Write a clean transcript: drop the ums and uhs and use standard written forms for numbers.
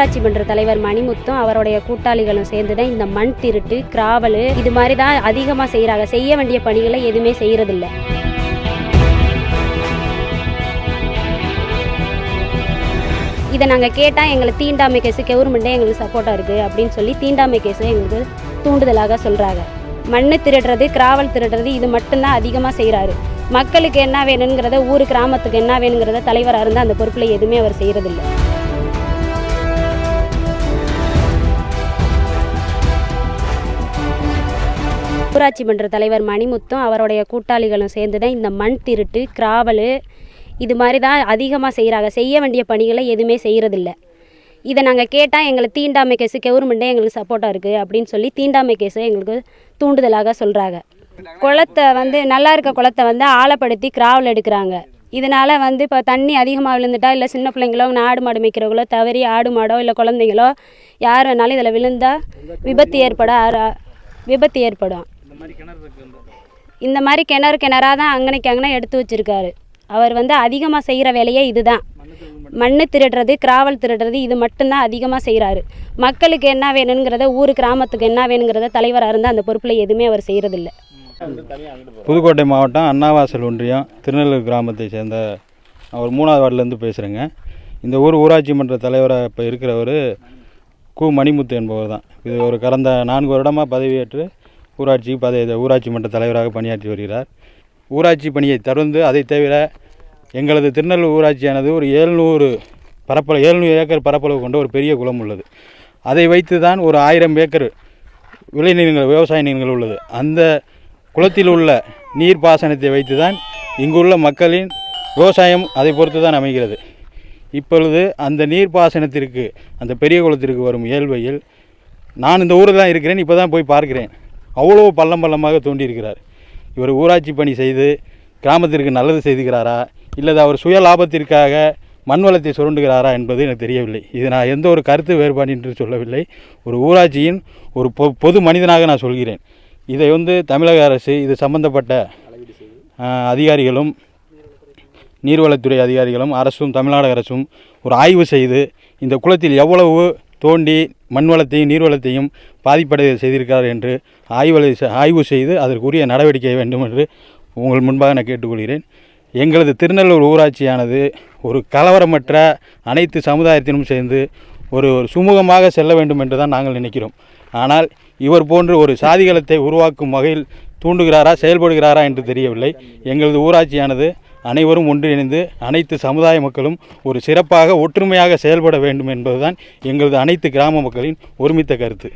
ஊராட்சி மன்ற தலைவர் மணிமுத்தும் அவருடைய கூட்டாளிகளும் சேர்ந்து தான் இந்த மண் திருட்டு, கிராவல் இது மாதிரி தான் அதிகமாக செய்கிறாங்க. செய்ய வேண்டிய பணிகளை எதுவுமே செய்கிறதில்ல. இதை நாங்கள் கேட்டால் எங்களை தீண்டாமை கேஸு கவர்மெண்ட்டே எங்களுக்கு சப்போர்ட்டாக இருக்குது அப்படின்னு சொல்லி தீண்டாமை கேஸை எங்களுக்கு தூண்டுதலாக சொல்கிறாங்க. மண் திருடுறது, கிராவல் திருடுறது இது மட்டும்தான் அதிகமாக செய்கிறாரு. மக்களுக்கு என்ன வேணுங்கிறத, ஊர் கிராமத்துக்கு என்ன வேணுங்கிறத தலைவராக இருந்தால் அந்த பொறுப்பில் எதுவுமே அவர் செய்கிறதில்ல. ஊராட்சி மன்ற தலைவர் மணிமுத்தும் அவருடைய கூட்டாளிகளும் சேர்ந்து தான் இந்த மண் திருட்டு, கிராவல் இது மாதிரி தான் அதிகமாக செய்கிறாங்க. செய்ய வேண்டிய பணிகளை எதுவுமே செய்கிறதில்ல. இதை நாங்கள் கேட்டால் எங்களை தீண்டாமை கேஸு கவர்மெண்ட்டே எங்களுக்கு சப்போர்ட்டாக இருக்குது அப்படின்னு சொல்லி தீண்டாமை கேஸை எங்களுக்கு தூண்டுதலாக சொல்கிறாங்க. குளத்தை நல்லா இருக்க குளத்தை ஆழப்படுத்தி கிராவல் எடுக்கிறாங்க. இதனால் இப்போ தண்ணி அதிகமாக விழுந்துட்டா, இல்லை சின்ன பிள்ளைங்களோ, ஆடு மாடு மேய்க்கிறவங்களோ தவறி ஆடு மாடோ இல்லை குழந்தைங்களோ யார் வேணாலும் இதில் விழுந்தால் விபத்து ஏற்படும். இந்த மாதிரி கிணறாக தான் அங்கனைக்கு எடுத்து வச்சுருக்காரு. அவர் அதிகமாக செய்கிற வேலையே இதுதான். மண் திருடுறது, கிராவல் திருடுறது இது மட்டும்தான் அதிகமாக செய்கிறாரு. மக்களுக்கு என்ன வேணுங்கிறத, ஊர் கிராமத்துக்கு என்ன வேணுங்கிறத தலைவராக இருந்தால் அந்த பொறுப்பில் எதுவுமே அவர் செய்கிறதில்ல. புதுக்கோட்டை மாவட்டம் அண்ணாவாசல் ஒன்றியம் திருநெல்வேலி கிராமத்தை சேர்ந்த அவர் 3வது வார்டிலேருந்து பேசுகிறேங்க. இந்த ஊராட்சி மன்ற தலைவராக இப்போ இருக்கிறவர் மணிமுத்து என்பவர் தான். இது ஒரு கடந்த 4 வருடமாக பதவியேற்று ஊராட்சி மன்ற தலைவராக பணியாற்றி வருகிறார். ஊராட்சி பணியை தொடர்ந்து அதை தவிர எங்களது திருநெல்வேலி ஊராட்சியானது ஒரு 700 ஏக்கர் பரப்பளவு கொண்ட ஒரு பெரிய குளம் உள்ளது. அதை வைத்து தான் ஒரு 1000 ஏக்கர் விவசாய நீர்கள் உள்ளது. அந்த குளத்தில் உள்ள நீர்ப்பாசனத்தை வைத்து தான் இங்குள்ள மக்களின் விவசாயம் அதை பொறுத்து தான் அமைகிறது. இப்பொழுது அந்த நீர்ப்பாசனத்திற்கு, அந்த பெரிய குளத்திற்கு வரும் இயல்பையில் நான் இந்த ஊரில் தான் இருக்கிறேன், இப்போ தான் போய் பார்க்கிறேன். அவ்வளோ பள்ளமாக தோண்டியிருக்கிறார். இவர் ஊராட்சி பணி செய்து கிராமத்திற்கு நல்லது செய்துகிறாரா, இல்லை அவர் சுய லாபத்திற்காக மண் வளத்தை சுரண்டுகிறாரா என்பது எனக்கு தெரியவில்லை. இது நான் எந்த ஒரு கருத்து வேறுபாடு என்று சொல்லவில்லை. ஒரு ஊராட்சியின் ஒரு பொது மனிதனாக நான் சொல்கிறேன். இதை தமிழக அரசு, இது சம்பந்தப்பட்ட அதிகாரிகளும், நீர்வளத்துறை அதிகாரிகளும், அரசும், தமிழ்நாடு அரசும் ஒரு ஆய்வு செய்து இந்த குளத்தில் எவ்வளவு தோண்டி மண் வளத்தையும் நீர்வளத்தையும் பாதிப்படைய செய்திருக்கிறார் என்று ஆய்வு செய்து அதற்குரிய நடவடிக்கை வேண்டும் என்று உங்கள் முன்பாக நான் கேட்டுக்கொள்கிறேன். எங்களது திருநெல்வேலி ஊராட்சியானது ஒரு கலவரமற்ற அனைத்து சமுதாயத்திலும் சேர்ந்து ஒரு சுமூகமாக செல்ல வேண்டும் என்று தான் நாங்கள் நினைக்கிறோம். ஆனால் இவர் போன்று ஒரு சாதிகளத்தை உருவாக்கும் வகையில் தூண்டுகிறாரா, செயல்படுகிறாரா என்று தெரியவில்லை. எங்களது ஊராட்சியானது அனைவரும் ஒன்றிணைந்து அனைத்து சமுதாய மக்களும் ஒரு சிறப்பாக ஒற்றுமையாக செயல்பட வேண்டும் என்பதுதான் எங்களது அனைத்து கிராம மக்களின் ஒருமித்த கருத்து.